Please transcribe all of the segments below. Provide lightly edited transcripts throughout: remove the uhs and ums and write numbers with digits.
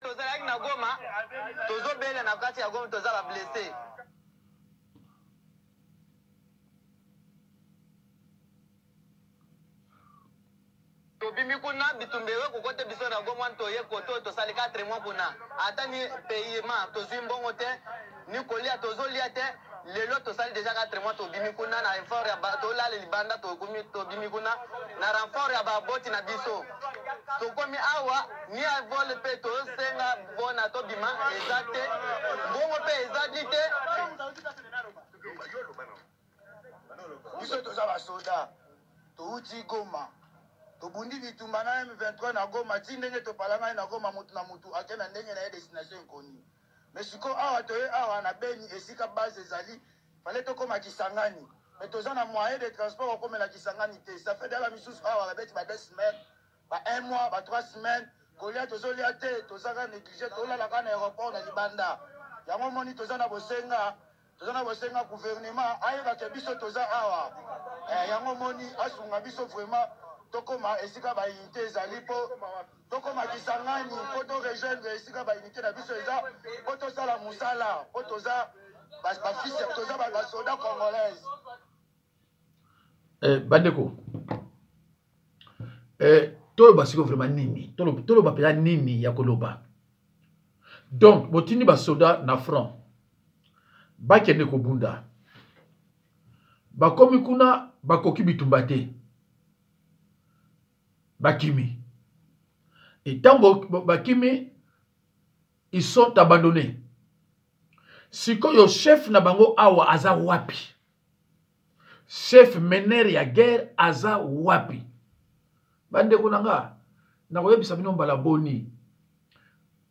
tozalaki na Goma tozobela na kati ya Goma tozala blessé tobimi kuna bitumbewe kokote biso na Goma toye koto tosali 4 mois kuna ata ni paiement tozwi mbongo te ni kolia tozolia te lelo tosali déjà 4 mois tobimi kuna na effort ya tolala libanda tobimi kuna na renfort ya baboti na biso tokomi awa ni avole pe tosenga bona tobima exacte mbongo pe exacte te biso toza basoda touti Goma tobundi bitumba na M23 na Goma ti ndenge topalanga na Goma mutu na mutu ake na ndenge na ye destination nkoni mais siko awa toye awa na Beni esika base ezali fallait tokoma Kisangani mais toza na moyen de transport okomela Kisangani te ça fait dala misusu awa babeti ba 2 semaines ba 1 mois ba 3 semaines kolia tozolia te tozaka négligé tolalaka na aéroport na libanda yango moni toza na bosenga gouvernement ayeba ke biso toza awa yango moni asunga biso vraiment tokoma esika ba unité ezali po tokoma Kisangani po to rejoindre esika ba unité na biso eza po tosala musala po toza bafisi toza basoda congolaise bandeko toloba siko vraiment nini toloba pela nini ya koloba donc botini basoda na front bakende kobunda bakomi kuna bakoki bitumba te bakimi et tant bakimi ils sont abandonnés sikoyo chef na bango awa aza wapi chef meneur ya guerre aza wapi bandeko nanga nakoyebisa bino mbala boni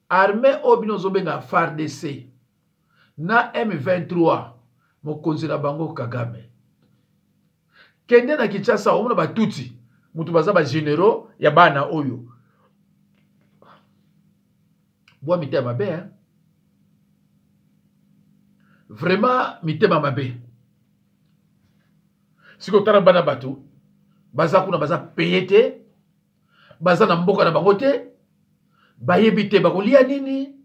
armée obino zobenga FARDC na M23 mokonzi na bango Kagame kende na Kinshasa omona batuti mutu baza ba généraux ya bana oyo bwa mitema mabe hein? Vraiment mitema mabe siko tala bana batu baza kuna baza payé te baza na mboka na bango te bayebi te bakolia nini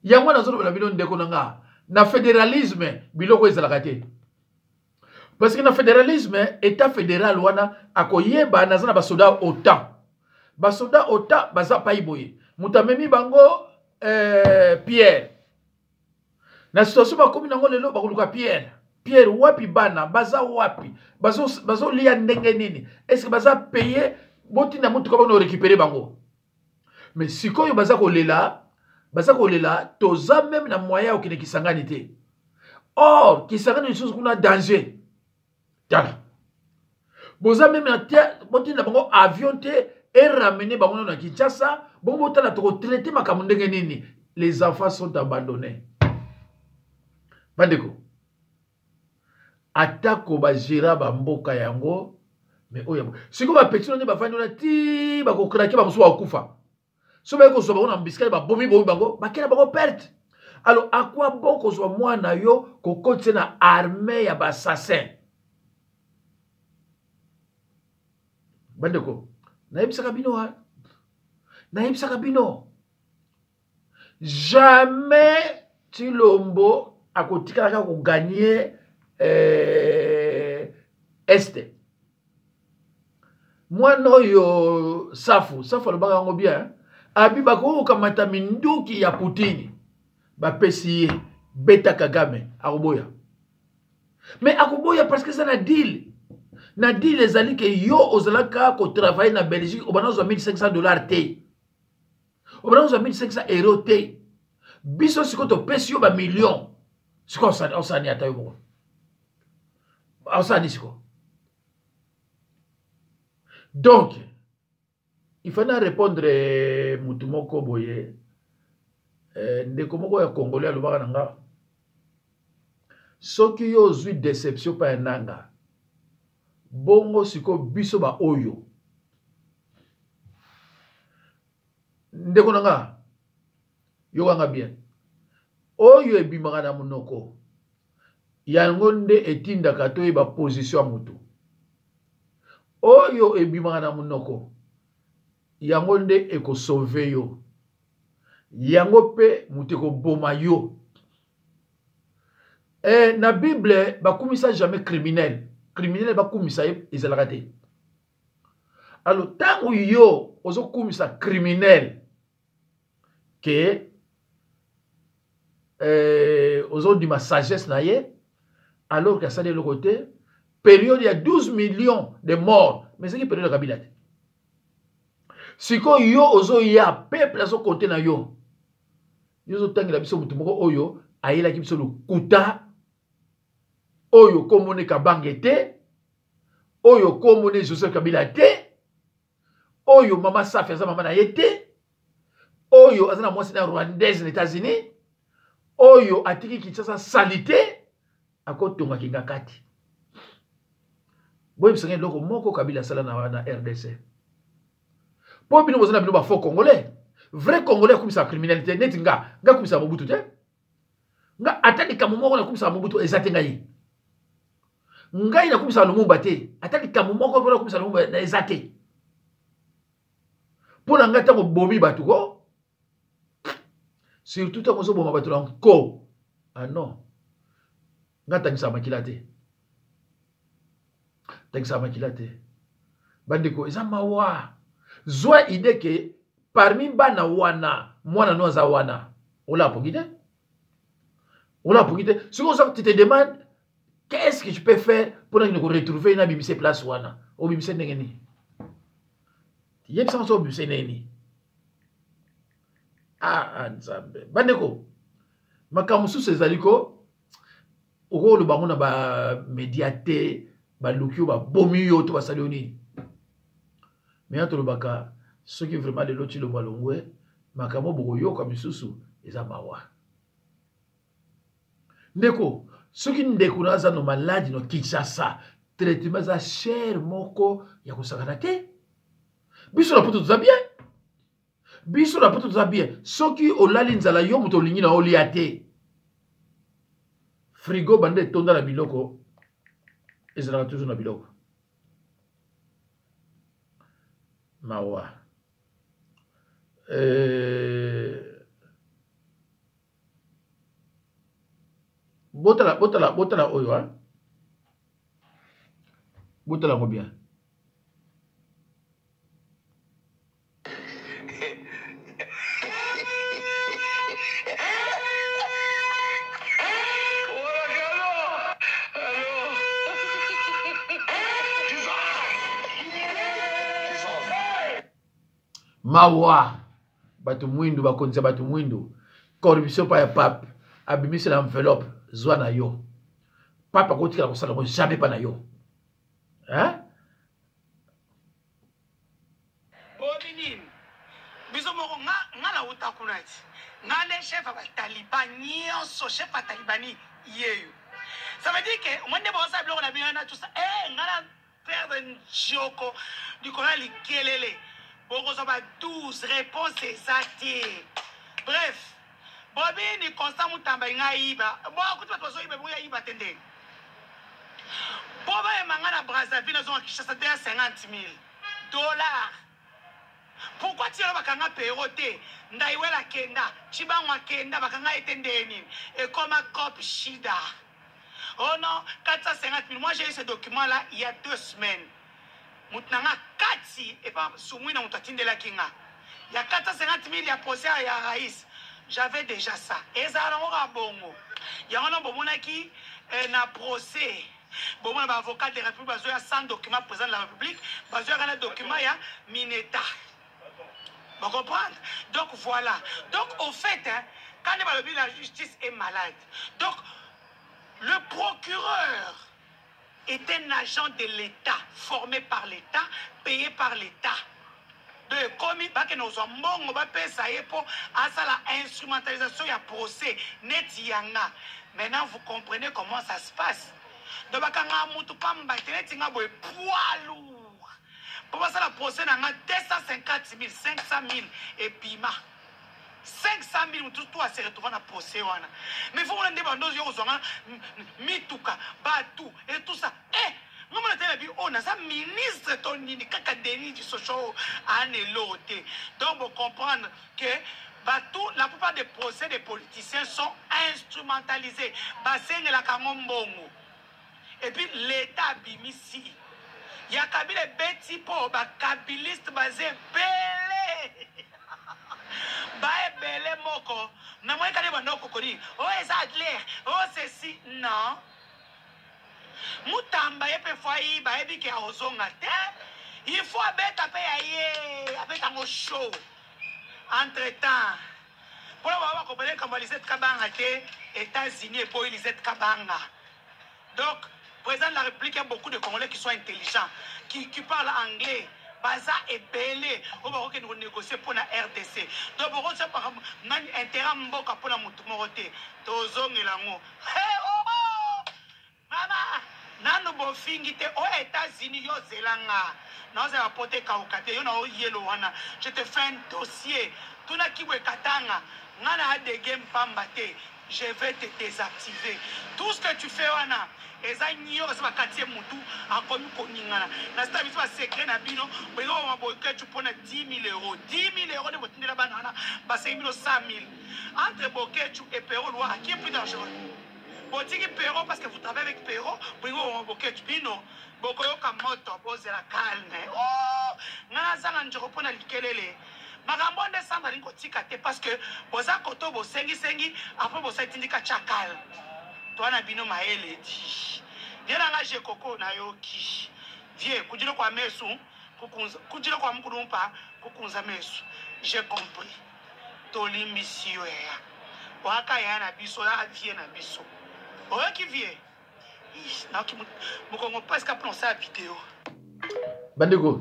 yango nazolobela bino ndeko nanga na fédéralisme biloko ezalaka te parce que na fédéralisme état fédéral wana akoyeba naza na basoda OTAN basoda OTAN baza paiboye mutamemi bango Pierre na situation bakomi nango lelo bakoluka Pierre wapi bana baza wapi bazo lia ndenge nini est-ce que baza payer botina mutu ko bano récupérer bango mais sikoyo baza kolela toza même na moyen okine Kisangani te or Kisangani ni chose kuna danger tala boza même na terre botina bango avion te et ramener bango na Kinshasa bongo tala to traiter makambo ndenge nini les enfants sont abandonnés bandeko atako ba gera ba mboka yango mais oya siko ba petit no ba fandi na ti ba ko kraki ba muso wa kufa so ba ko so ba na mbiskali ba bomi bango ba kela bango perte alors à quoi bon ko so mwana yo ko konte na armée ya ba assassin bandeko naibisaka bino jamais Tshilombo akotikaka ko gagner este mwana oyo safu alobaka yango bien abi bako kamata minduki ya Poutine bapesi ye beta Kagame akoboya mais akoboya parce que ça na deal ezali ke yo ozalaka ko travailler na Belgique obanazo $1500 te obanazo €1500 te biso siko to pesi yo ba million siko osani ata yo osani siko donc il fallait répondre mutu moko boye ndeko moko ya congolais alobaka nanga soki yo ozwi déception pa nanga bongo siko biso ba oyo ndeko nanga yokanga bien oyo ebimaka na monoko yango nde etindaka toyeba position ya mutu oyo ebimaka na monoko yango nde eko sauve yo yango pe mutu eko boma yo na Bible bakumisa jamais criminel bakumisa ye ezalaka te alors ntango yo ozokumisa criminel ke ozondima sagesse na ye alors que asali eloko te période ya 12 millions de morts mais c'est qui période ya Kabila te sikoyo yo ozoya peuple azokonte na yo ozotangela biso mutu moko oyo ayelaki biso lokuta oyo komone Kabange te oyo komone Joseph Kabila te oyo mama Safi aza mama na ye te oyo aza na mwasi na rwandaise na États-Unis oyo atiki Kinshasa salité akotonga kinga kati boye bisanga loko moko Kabila sala na RDC po bino bozana bino ba faux congolais vrai congolais kumisa criminalité neti nga kumisa Mobutu te nga ataki kamomoko na kumisa Mobutu ezate ngai ngai na kumisa Lumumba te ataki kamomoko na kumisa Lumumba na ezate pona nga tango bomi batu ko surtout tango zo boma batu na ko ah non nga tangisa makila te bandeko eza mawa zwa idée que parmi bana wana mwana no za wana ola pokite si tu te demandes qu'est-ce que je peux faire pour nous retrouver na bimise place wana o bimise ndengeni yeb sans o bimise neni nzambe bandeko makamusu sezaliko oko lo bango na ba médiaté ba lukio ba bomi yo to ba salioni mais to lo baka ceux qui vraiment de l'autre le balongwe makamo boko yo comme susu eza mawa ndeko ceux qui ndeko naza no maladi no Kinshasa traitement za cher moko ya kusakana te biso la poto za bien ceux qui olali nzala yo muto lingi na olia te frigo bande tonda na biloko ezala toujours na biloko mawa botala oyo hein botala ngo bien mawa batu mwindu bakonza batu mwindu corruption pa ya pape abimisi na enveloppe zwa na yo pape akotikala kosala ngo jamais pa na yo hein bominini biso moko nga na uta kunati nga le chef ba taliban nyonso chef ba talibani yeyo ça veut dire que mwende ba sa bloko na bina tout ça nga na perdre njoko dikola likelele boko so ba 12 réponses exactes bref bobini constant mutamba ngaiba boko tu bazo ibe boya iba tende boba emanga na Brazzaville zo Kinshasa de 50,000 $. Pourquoi tu as bakanga perote ndaiwela kenda chibangwa kenda bakanga etendeni et comme un cop shida oh non 450,000 moi j'ai eu ce document là il y a 2 semaines mutnanga kati et pas soumouina mutatindela kinga il y a 450,000 ya procès ya Raïs j'avais déjà ça et ça a bongo il y a un bomona qui na procès bon moi avocat de la République bazoya sans document président de la République bazoya un document ya Mineta. Vous comprenez? Donc voilà. Donc au fait, hein, quand la justice est malade, donc le procureur est un agent de l'État, formé par l'État, payé par l'État. Donc comme il va que nous sommes bons, on va payer ça pour la instrumentalisation du procès net yanga. Maintenant vous comprenez comment ça se passe. Donc quand on a pas m'battre, on a poids lourd. Pour ça, la procès n'a 250 000, 500 000 et puis 500 000, tout à se retrouver dans le procès. Mais il faut que nous ayons mituka, batou et tout ça. Eh, Ngomona tena bi on a ça ministre tonini kaka Denis du Socho aneloté. Donc vous comprendre que la plupart des procès des politiciens sont instrumentalisés. Baseng la kangombongo. Et puis l'État bimisi. Il y a Kabila beti po ba kabiliste basé belé. Ba belé moko. Na moi kane banoko koni. Oh ça clair. Oh ceci non. Mutamba yepe foi ba ebi ke ozonga te. Il faut abeta pe aye, abeta mo show. Entre-temps, pour avoir compris comment Lisette Kabanga était États-Unis et pour Lisette Kabanga. Donc, président de la République, il y a beaucoup de Congolais qui sont intelligents, qui parlent anglais. Baza est belé. On va négocier pour la RDC. Donc, on va faire un intérêt mboka pour la moutumoroté. Tozong et l'amour. Hey, oh! Maman! Nano bofingite aux États-Unis, yo zelanga. Non, c'est apporté kaukate. Yo na o yelo wana. Je te fais un dossier. Tu n'as qui katanga. Nana a des games pambate. Je vais te désactiver. Tout ce que tu fais wana. Eza nyo sa katie mutu akomi koningana. Na sta biso secret na bino. Bego wa boke tu pona 10 000 euros. 10 000 euros de botindela banana. Ba 5 000 100 000. Entre Boketu et Perrault Loire, qui est plus dangereux? Botiki Perrault parce que vous travaillez avec Perrault, Bringo Boketu Bino, Bokoyo Kamoto, Bose la calme. Oh, Nazanga Njopona Likelele. Magambo descendre ringo tikate parce que boza koto bo sengi après bo saitindika chakal. Toi na bino maele di. Yena nga je koko na yoki. Vie kujilo kwa mesu, kukunza kujilo kwa mkurumpa, kukunza mesu. J'ai compris. Toli misio ya. Waka ya na biso ya vie na biso. Oyo ki vie. Na ki mukongo presque après ça vidéo. Bandeko.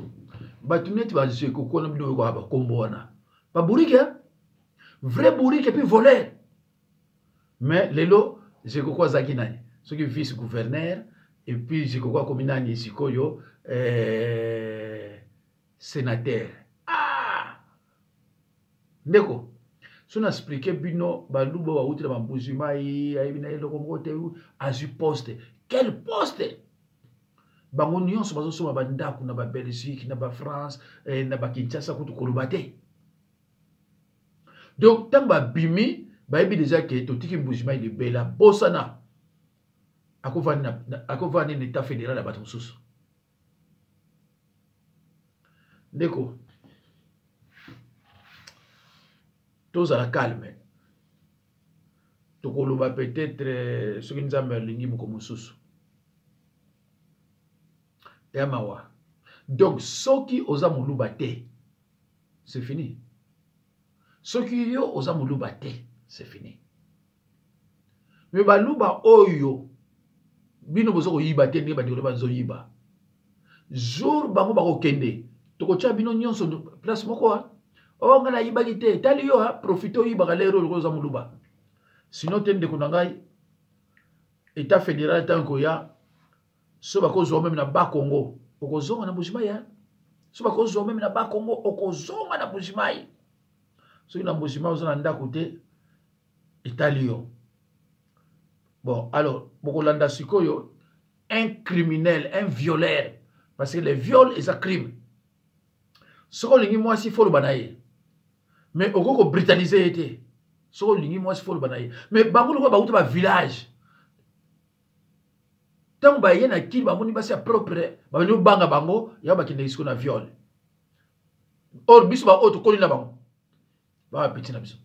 Batuneti ba je koko na bino ko aba kombo wana. Ba bourrique vrai bourrique et puis voleur. Mais lelo je koko zaki nani. Ce qui vice gouverneur et puis je koko comme nani sikoyo sénateur. Ah! Ndeko. Si on explique bino balubo wa utila bambuzimai aibina elo kongote azu poste. Quel poste? Bango nyonso bazosoma bandako na ba Belgique na ba France na ba Kinshasa kutu kolobate. Donc tant ba bimi ba ebi déjà que totiki mbuzimai de bela bosana. Akovani l'état fédéral à Batoussous. Ndeko. Tous à la calme. Tokoloba peut-être ce qui nous a melingi mukomususu. Yamawa. Donc ceux qui osa mulubate, c'est fini. Ceux qui yo osa mulubate, c'est fini. Mais baluba oyo bino bozo ko yibate ni badi ko bazo yiba. Jour bango bako kende. Toko cha bino nyonso place moko. Oh, on a yibagité. Tali yo profito yiba lero lokoza muluba. Sinon tende kunangai état fédéral tanko ya so bakozo même na ba Congo. Okozonga na Mbujimai. So bakozo même na ba Congo okozonga na Mbujimai. So na Mbujimai ozana ndako te Italio. Bon, alors bokolanda sikoyo un criminel, un violeur parce que les viols est un crime. Soko lingi mwasi folo banaye. Mais okoko britannisé était. Soko lingi mwasi folo banaye. Mais bango ko ba uta ba village. Tant ba yena kili bango ni ba sa propre, ba nyu banga bango ya ba kinde isko na viol. Or biso ba auto koli na bango. Ba petit na biso.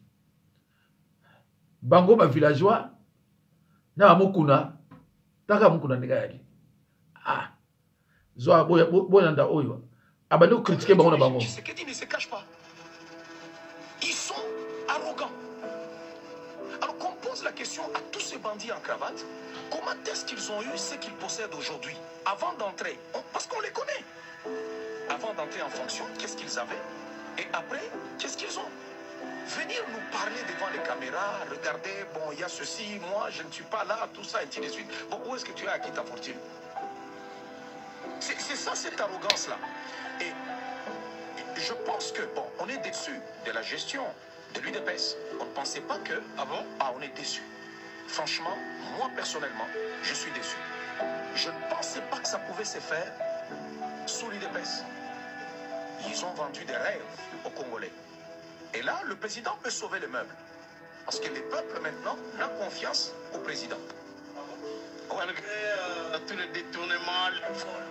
Bango ba villageois na mukuna taka mukuna ndika yaki. Ah. Zo boya nda oyo. Abano critiquer bango na bango. Ce qu'il dit ne se cache pas. Ils sont arrogants. Alors qu'on pose la question à tous ces bandits en cravate, comment est-ce qu'ils ont eu ce qu'ils possèdent aujourd'hui? Avant d'entrer, parce qu'on les connaît. Avant d'entrer en fonction, qu'est-ce qu'ils avaient? Et après, qu'est-ce qu'ils ont? Venir nous parler devant les caméras, regardez, bon, il y a ceci, moi, je ne suis pas là, tout ça, et ainsi de suite. Bon, où est-ce que tu as acquis ta fortune? C'est ça, cette arrogance-là. Et je pense que, bon, on est déçu de la gestion de l'UDPS. On ne pensait pas que... Ah bon? Ah, on est déçu. Franchement, moi, personnellement, je suis déçu. Je ne pensais pas que ça pouvait se faire sous l'UDPS. Ils ont vendu des rêves aux Congolais. Et là, le président peut sauver les meubles. Parce que les peuples maintenant n'ont confiance au président. Malgré tous les détournements,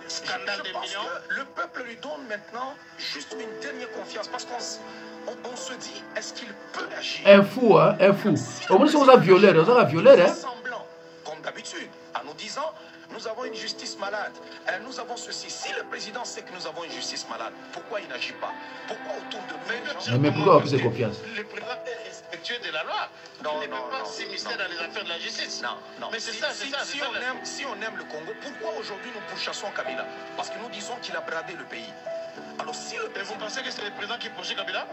les scandales des millions. Le peuple lui donne maintenant juste une dernière confiance. Parce qu'on se dit, est-ce qu'il peut agir? Un fou, hein, un fou. Au moins, si on a violé, on a violé, hein. Semblant, comme d'habitude, en nous disant, nous avons une justice malade. Nous avons ceci. Si le président sait que nous avons une justice malade, pourquoi il n'agit pas? Pourquoi autour de nous? Mais pourquoi on fait confiance? Le président est respectueux de la loi. Il ne peut pas s'immiscer dans les affaires de la justice. Non, non. Mais c'est ça, c'est ça. Si on aime le Congo, pourquoi aujourd'hui nous pourchassons Kabila? Parce que nous disons qu'il a bradé le pays. Alors si le président... vous pensez que c'est le président qui poursuit Kabila?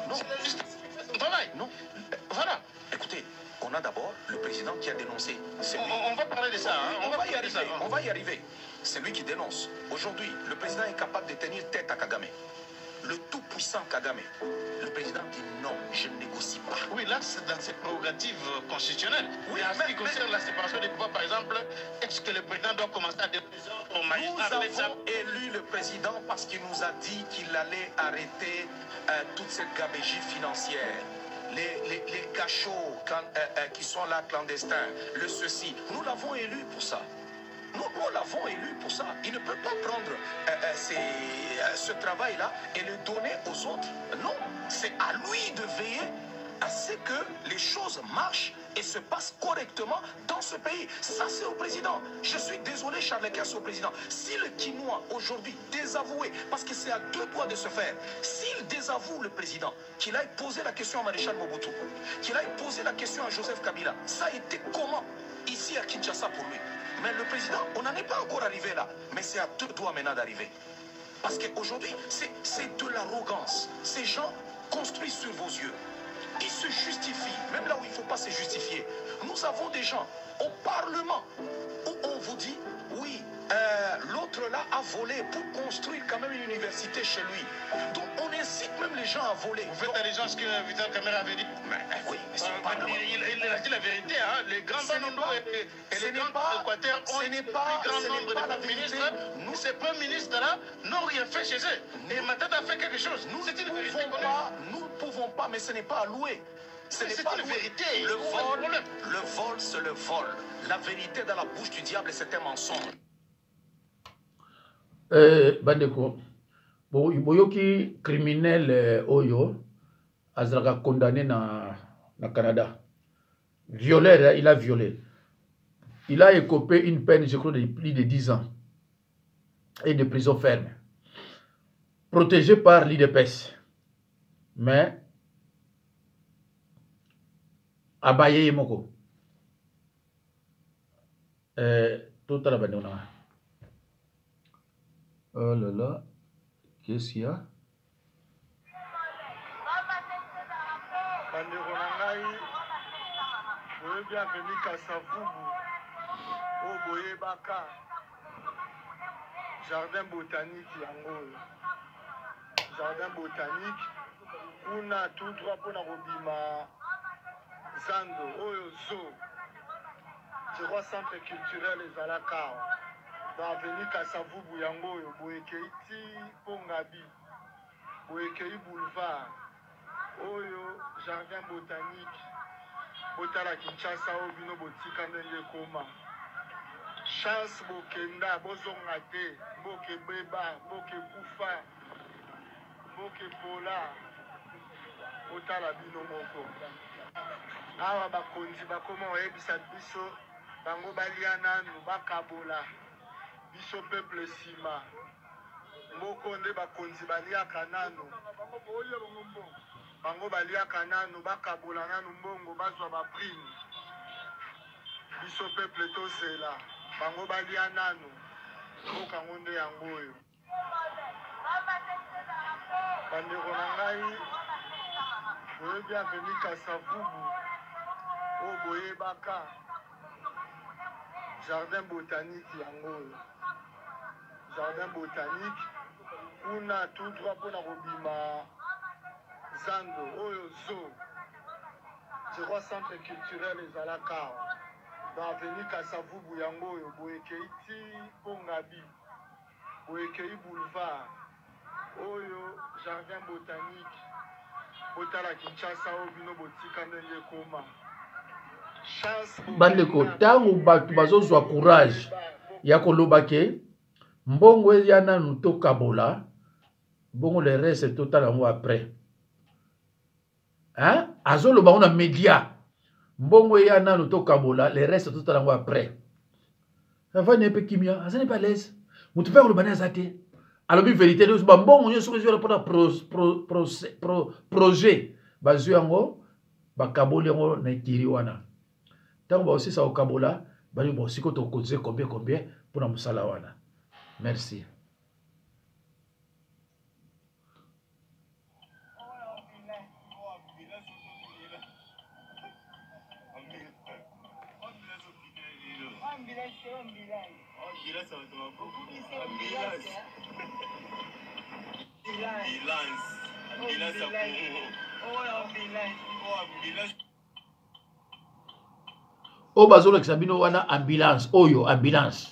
Non. C'est la justice qui fait son travail. Non. Voilà. Écoutez, on a d'abord le président qui a dénoncé. On va parler de ça. Hein. On va y arriver. C'est lui qui dénonce. Aujourd'hui, le président est capable de tenir tête à Kagame. Le tout-puissant Kagame. Le président dit non, je ne négocie pas. Oui, là, c'est dans ses prérogatives constitutionnelles. Oui, en ce qui concerne la séparation des pouvoirs, par exemple, est-ce que le président doit commencer à donner des ordres aux magistrats? Nous avons élu le président parce qu'il nous a dit qu'il allait arrêter toute cette gabegie financière. Les cachots qui sont là clandestins, le ceci. Nous l'avons élu pour ça. Nous l'avons élu pour ça. Il ne peut pas prendre ce travail-là et le donner aux autres. Non, c'est à lui de veiller à ce que les choses marchent et se passent correctement dans ce pays. Ça, c'est au président. Je suis désolé, Charles Leclerc, c'est au président. Si le Quinois, aujourd'hui, désavoué, parce que c'est à deux doigts de se faire, s'il désavoue le président, qu'il aille poser la question à Maréchal Mobutu, qu'il aille poser la question à Joseph Kabila, ça a été comment ici à Kinshasa pour lui? Mais le président, on n'en est pas encore arrivé là. Mais c'est à deux doigts maintenant d'arriver. Parce qu'aujourd'hui, c'est de l'arrogance. Ces gens construisent sur vos yeux. Ils se justifient, même là où il ne faut pas se justifier. Nous avons des gens au Parlement où on vous dit, oui, l'autre là a volé pour construire quand même une université chez lui. Donc on incite même les gens à voler. Vous faites allégeance à ce que Vital Kamerhe avait dit? Oui, mais c'est il a dit la vérité. Hein. Les grands nombres et les grands Équateurs ont le plus grand nombre de ministres. Nous, ces premiers ministres-là, n'ont rien fait chez eux. Et Matata a fait quelque chose. C'est une vérité. Nous ne pouvons pas, mais ce n'est pas à louer. C'est une vérité. Le vol, c'est le vol. La vérité dans la bouche du diable, c'est un mensonge. Bandeko, boyoki criminel oyo azalaka condamné na Canada. Violeur, il a violé. Il a écopé une peine, je crois, de plus de 10 ans et de prison ferme. Protégé par l'IDPS. Mais abaye moko. Tout à l'heure, oh là là, qu'est-ce qu'il y a? Bandeko na ngai boyebi aveni Kasavubu oyo boyebaka jardin botanique yango oyo jardin botanique kuna tout droit mpona kobima zando oyo zo je crois centre culturel ezalaka awa dans aveni Kasavubu yango oyo boyekei ti Pongabi boyekei boulevard oyo jardin botanique botala Kinshasa oyo bino botika ndenge ekoma chance bokenda bozonga te mboke beba mboke kufa mboke pola botala bino moko awa bakonzi bakoma oyebisa biso bango balia nanu bakabola biso peuple nsima moko nde bakonzi baliaka nanu bango baliaka nanu bakabola nanu mbongo bazwa baprime biso peuple tozela bango balia nanu mboka ngo nde yango oyo bandeko na ngai boyebi aveni Kasavubu oyo boyebaka jardin botanique yango oyo jardin botanique kuna tout droit mpona kobima zando oyo zo je crois centre culturel ezalaka awa dans avenue Kasavubu yango oyo boyekei ti Pongabi boyekei boulevard oyo jardin botanique botala Kinshasa oyo bino botika ndenge ekoma bandeko ntango bato bazozwa courage ya koloba ke mbongo eya nanu tokabola bongo le reste totala yango après azoloba ngo na média mbongo eya nanu tokabola le reste totala yango après avani epe kimia azali pas l'aise moto mpe akoloba ne aza te alobi vérité nyonso bambongo nyonso soki ezwala mpona projet bazwi yango bakaboli yango na ekiri wana ntango baosisa kokabola bali bosiko tokoze combien mpona mosala wana. Merci. O bazolo kisabino wana ambulance oyo ambulance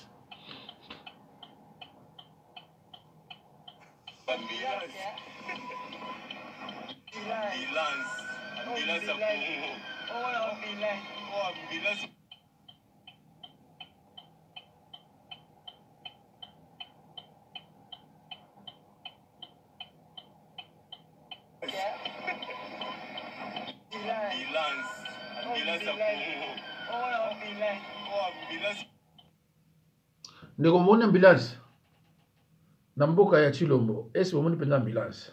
ndeko moni ambulance na mboka ya Chilombo esi bomoni mpenza ambulance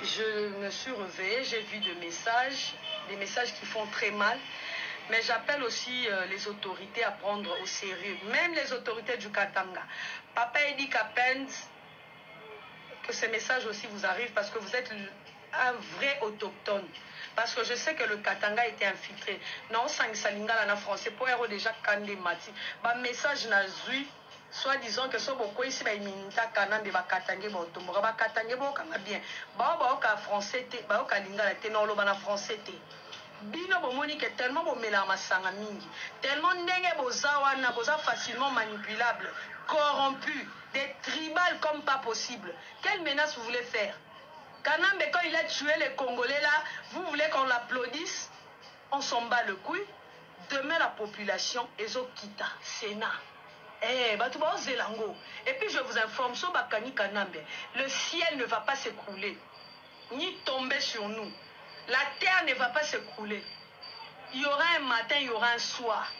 Je me suis réveillée, j'ai vu des messages qui font très mal. Mais j'appelle aussi les autorités à prendre au sérieux, même les autorités du Katanga. Papa Edi Kapens, que ces messages aussi vous arrivent parce que vous êtes un vrai autochtone. Parce que je sais que le Katanga a été infiltré. Non, sang salingala na français pour être déjà kandé mati. Ba message na zui, soit disant que so boko ici ba iminita kanambe ba katangé ba otombora ba katangé bo kanga bien. Ba ka français te, ba ka lingala te non lo ba na français te. Bino bomoni que tellement bomela masanga mingi, tellement ndenge boza wana boza facilement manipulable, corrompu, des tribales comme pas possible. Quelle menace vous voulez faire? Kanambe, quand il a tué les Congolais là, vous voulez qu'on l'applaudisse? On s'en bat le couille. Demain la population ezo kita Sénat. Batouba Zelango. Et puis je vous informe, so bakani Kanambe, le ciel ne va pas s'écrouler, ni tomber sur nous. La terre ne va pas s'écrouler. Il y aura un matin, il y aura un soir.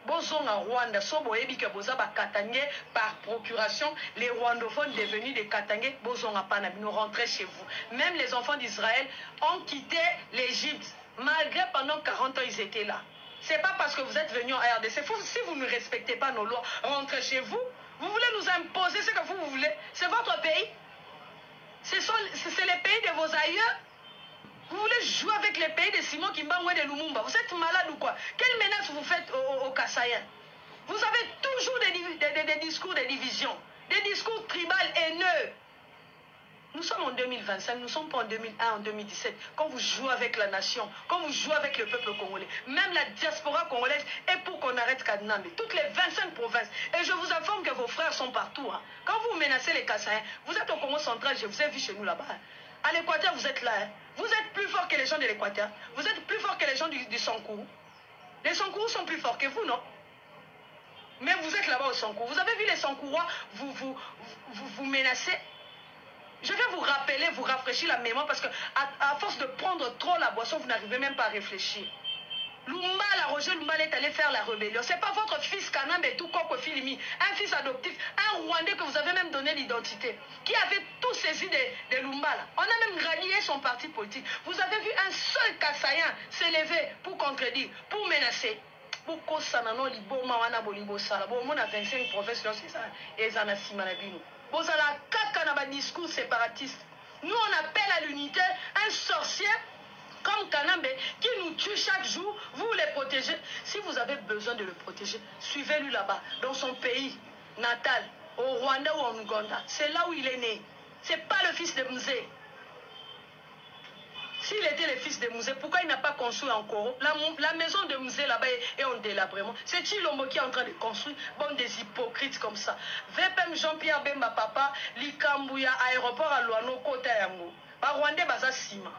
Bozonga Rwanda, sobo ebike boza ba Katangé par procuration, les rwandophones devenus des Katangé, bozonga panabino rentrez chez vous. Même les enfants d'Israël ont quitté l'Égypte, malgré pendant 40 ans ils étaient là. C'est pas parce que vous êtes venus en RDC, si vous ne respectez pas nos lois, rentrez chez vous. Vous voulez nous imposer ce que vous voulez. C'est votre pays. C'est les pays de vos aïeux. Vous voulez jouer avec les pays de Simon Kimbangu et de Lumumba. Vous êtes malade ou quoi? Quelle menace vous faites aux Kassaïens? Vous avez toujours des discours de division, des discours tribales haineux. Nous sommes en 2025, nous ne sommes pas en 2001, en 2017. Quand vous jouez avec la nation, quand vous jouez avec le peuple congolais, même la diaspora congolaise est pour qu'on arrête Kadinambe. Toutes les 25 provinces. Et je vous informe que vos frères sont partout. Quand vous menacez les Kassaïens, vous êtes au Congo central, je vous ai vu chez nous là-bas. À l'Équateur, vous êtes là. Vous êtes plus fort que les gens de l'Équateur. Vous êtes plus fort que les gens du Sankourou. Les Sankourous sont plus forts que vous, non? Mais vous êtes là-bas au Sankourou. Vous avez vu les Sankourois vous menacer. Je vais vous rappeler, vous rafraîchir la mémoire parce que à force de prendre trop la boisson, vous n'arrivez même pas à réfléchir. Lumbala, Roger Lumbala est allé faire la rébellion. C'est pas votre fils Kanambe et tout Koko Filimi, un fils adoptif, un Rwandais que vous avez même donné l'identité, qui avait tout saisi de Lumbala. On a même rallié son parti politique. Vous avez vu un seul Kassaïen s'élever pour contredire, pour menacer. Beaucoup sanano liboma wana bolibo sala. Bon, on a 25 professeurs, c'est ça. Et zana simanabino. Bon, ça la kaka na ba discours séparatiste. Nous, on appelle à l'unité un sorcier comme Kanambe, qui nous tue chaque jour, vous les protégez. Si vous avez besoin de le protéger, suivez-lui là-bas, dans son pays natal, au Rwanda ou en Ouganda. C'est là où il est né. Ce n'est pas le fils de Mzé. S'il était le fils de Mouzé, pourquoi il n'a pas construit encore la maison de Mouzé là-bas est en délabrement? C'est Chilombo qui est en train de construire. Bon, des hypocrites comme ça. VPM Jean-Pierre Bemba Papa, Likambouya, aéroport à Luano, Kota Yango. Ba Rwandais, Baza Sima.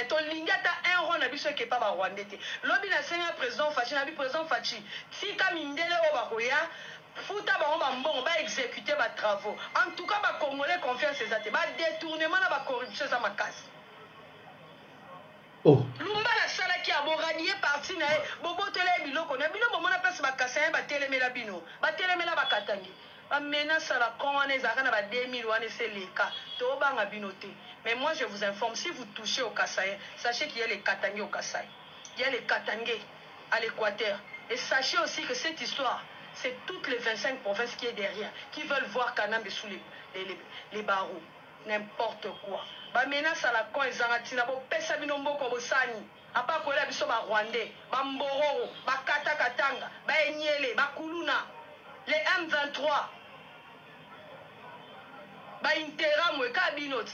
Ton lingata un rond na biso ke pa ba Rwandais te. Lobi na senga président Fachi, na bi président Fachi. Tika mindele o ba koya. Fouta ba mbongo ba exécuter ba travaux. En tout cas ba Congolais confiance ezate. Ba détournement na ba corruption za makasi. Oh. Lumba la sala qui a boradié parti na bobo tele biloko na bino bomona place ba kassin ba telemela bino. Ba telemela ba katangi. Ba menace la konane ezaka na ba 2000 wane c'est le cas. To banga binote. Mais moi, je vous informe, si vous touchez au Kasaï, sachez qu'il y a les Katangais au Kasaï. Il y a les Katangais à l'Équateur. Et sachez aussi que cette histoire, c'est toutes les 25 provinces qui est derrière, qui veulent voir Kanambe sous les barreaux. N'importe quoi. Ba menace à la con, ils ont attiré, pesa binombo kobosani. A part que là, ils sont Rwandais, ba Mbororo, ba Katakatanga, ba Enyele, ba Kuluna, les M23, ba Interamwe, Kabinot.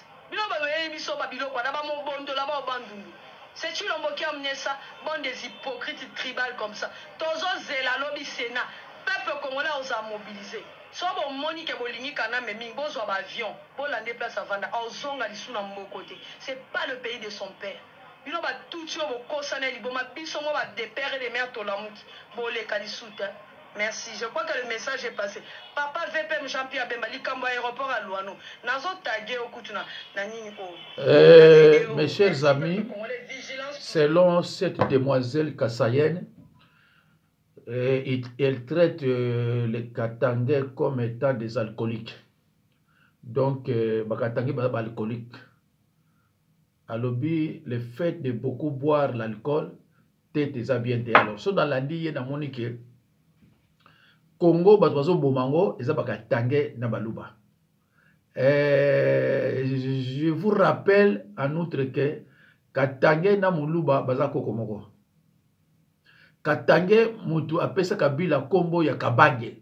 C'est Chilombo qui a amené ça, bon des hypocrites tribales comme ça. Tozo zela lobby Sénat, peuple congolais on a mobilisé. So bon moni ke bolingi kana me mingi bozo avion, bon la déplace à Vanda, ozonga li suna mon côté. C'est pas le pays de son père. Il va tout tuer au kosane li boma biso mo ba de père et de mère tolamuki. Bon les kalisuta. Merci. Je crois que le message est passé. Papa VPM Jean-Pierre Bemba, Likambo aéroport à Luano. Nazo tagué au Koutuna. Mes chers amis, selon cette demoiselle kassaïenne, elle traite les Katangais comme étant des alcooliques. Donc, les Katangais sont alcooliques. Alors, le fait de beaucoup boire l'alcool, c'est bien. Alors, so dans l'andi, il y a Monique. Congo, Batwazo Bomango, ils ont Katangais na baluba. Je vous rappelle en outre que Katangais na muluba bazako komoko. Katangais mutu apesa kabila kombo ya kabange.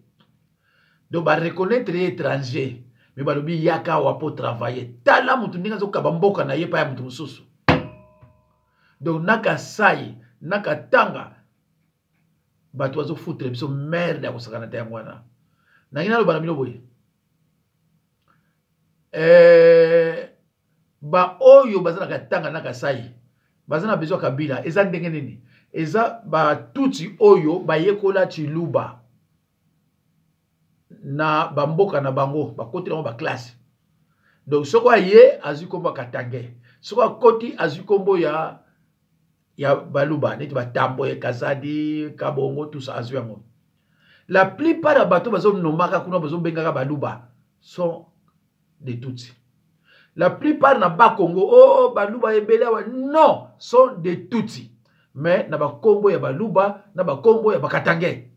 Donc ba reconnaître les étrangers, mais balobi yaka wapo travailler. Tala mutu ndinga zo kabamboka na yepa ya mutu mususu. Donc naka sai, naka tanga bato bazo foutre biso merde ya kosakana ta yango wana nangina lo bana bino boye ba oyo bazana katanga na kasai bazana besoin kabila eza ndenge nini eza ba tuti oyo bayekola chiluba na bamboka na bango bakoti na ba classe donc soko aye azu kombo katange soko akoti azu kombo ya baluba neti batambo ya kazadi kabongo tout ça azu yango. La plupart des bateaux bazo nomaka kuna bazo bengaka baluba sont des tutsi. La plupart na ba Congo oh baluba ebele wa non sont des tutsi. Mais na ba kombo ya baluba na ba kombo ya bakatange.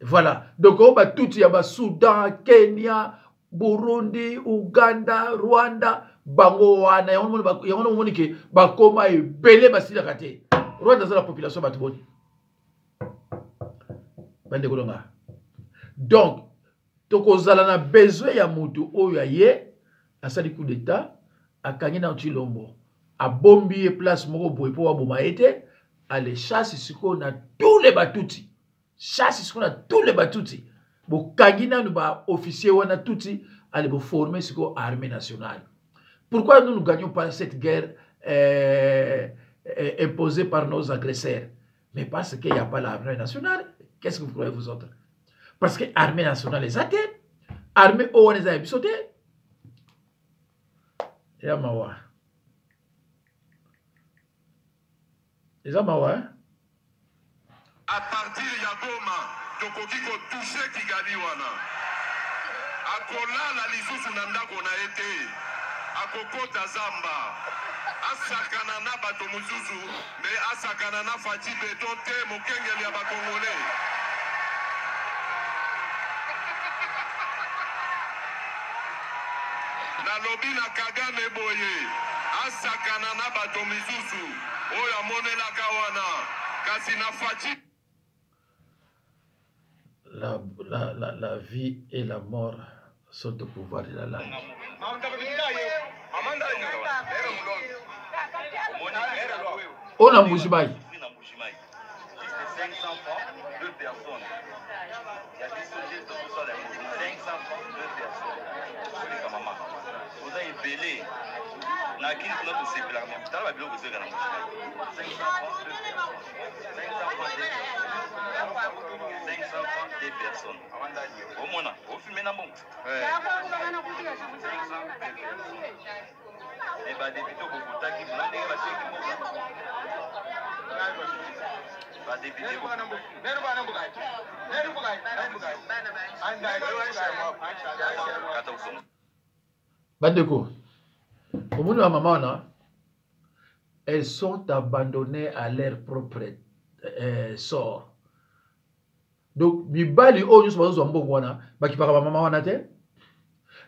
Voilà. Donc on ba tutsi ya ba Soudan, Kenya, Burundi, Uganda, Rwanda bango wana yango moni ke bakoma ebele basila kate Rwanda za la population batuboni bande kolonga. Donc tokozala na besoin ya mutu oyo ye asali coup d'état akangi na Chilombo abombi place moko boye po aboma ete ale chasse siko na tous les batuti chasse siko na tous les batuti bokangi na ba officier wana tuti ale bo former siko armée nationale. Pourquoi nous ne gagnons pas cette guerre imposée par nos agresseurs? Mais parce qu'il n'y a pas l'armée nationale. Qu'est-ce que vous croyez vous autres? Parce que l'armée nationale les a été. L'armée ONU les a sauté. Et à Mawa. Les Amawa. À partir de Yagoma, Tokoki ko touché Kigali wana. Akola la lisusu nanda kona été. Akokota zamba asakana na bato mususu me asakana na Fati beton te mokengeli ya bakongole na lobi na Kagame boye asakana na bato mususu oyo amonelaka wana kasi na Fati. La vie et la mort sont au pouvoir de la langue. On a Moujibaï. 500 francs, 2 personnes. Il y a des sujets de tout ça, 500 francs, 2 personnes. C'est comme maman. Vous avez belé. Na qui nous notre c'est la même. Ça va bien vous dire 500 francs, 2 personnes. 500 francs, 2 personnes. 500 francs, 2 personnes. Au moins, au filmer na bon. 500 personnes. Et bah député au Bogota qui vous l'avez passé qui vous. Bandeko, au monde de la maman, elles sont abandonnées à leur propre sort. Donc, mibali o nyuso bazo mbongo wana, bakipaka ba mama wana te.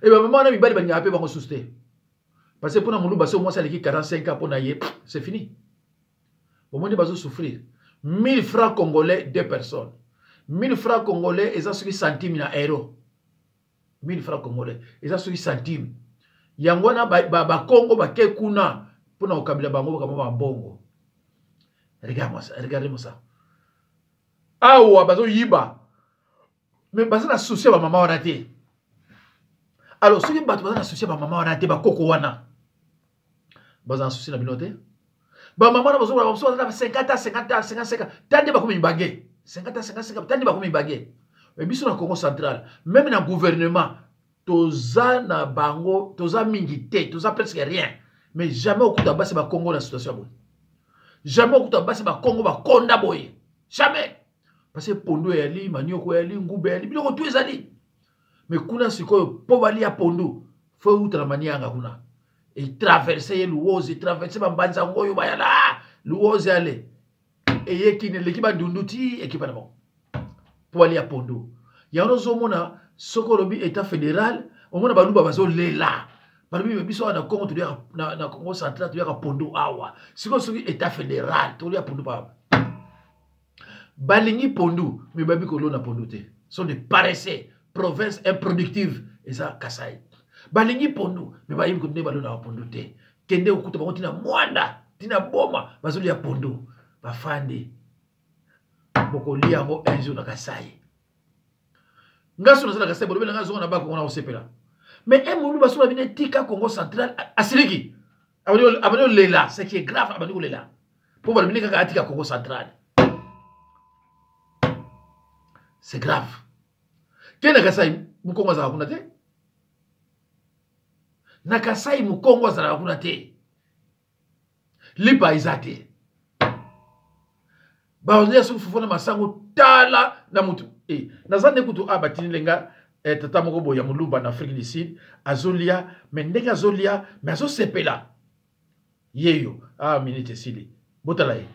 Et ba mama wana mibali ba nyape ba kosuste. Parce que pour na mulu baso moi ça leki 45 ans pour na ye, c'est fini. Au monde bazo souffrir. 1000 francs congolais, 2 personnes. 1000 francs congolais, ils ont suivi centimes na euro. 1000 francs congolais, ils ont suivi centimes. Yangwana ba Congo ba ke kuna pour na okabila bango ba kama bongo. Regardez-moi ça. Awa bazo yiba. Mais bazo na souci ba mama wana te. Alors ceux qui bato bazo na souci ba mama wana te ba koko wana. Bazo na souci na binote. Ba mama na bazo na 50 tande ba komi bagé 50 tande ba komi bagé mais biso na Congo central même na gouvernement toza na bango toza mingi te toza presque rien mais jamais okuta basi ba Congo na situation boy jamais okuta basi ba Congo ba konda boy jamais parce que pondo yali manioko yali ngube yali biloko tu ezali mais kuna sikoyo po bali ya pondo fo utra manianga kuna et traverser l'ouose, traverser Bambanza ngoyo bayala, l'ouose aller. Et yeki ne l'équipe ndunduti équipe na bon. Pour aller à Pondo. Ya ono mona sokolobi état fédéral, on mona baluba bazo lela. Balubi biso na Congo to na Congo central to ya Pondo awa. Siko soki état fédéral to ya Pondo ba. Balingi Pondo, mais babi ko lo na Pondo te. Sont des paresseux, province improductive et ça Kasai. Balingi Pondo, mais ba yim ko ne balo na Pondo te. Kende okuta bango tina mwanda, tina boma, bazoli ya Pondo. Ba fandi. Boko liango un jour na Kasai. Ngaso na Kasai bolo nga zonga na ba ko na osepela. Mais un mulu baso bine tika Congo central asiriki. Abano lela, ce qui est grave abano lela. Pour balo bine ka tika Congo central. C'est grave. Kena Kasai mukongo za kuna te? Na Kasai mukongo za kuna te. Lipa izate. Ba ondia su fufona masango tala na mutu. Nazane kutu abatini lenga tata moko boya mulumba na Afrique du Sud azolia mendeka azolia mais azo sepela. Yeyo minute sili. Botala ye.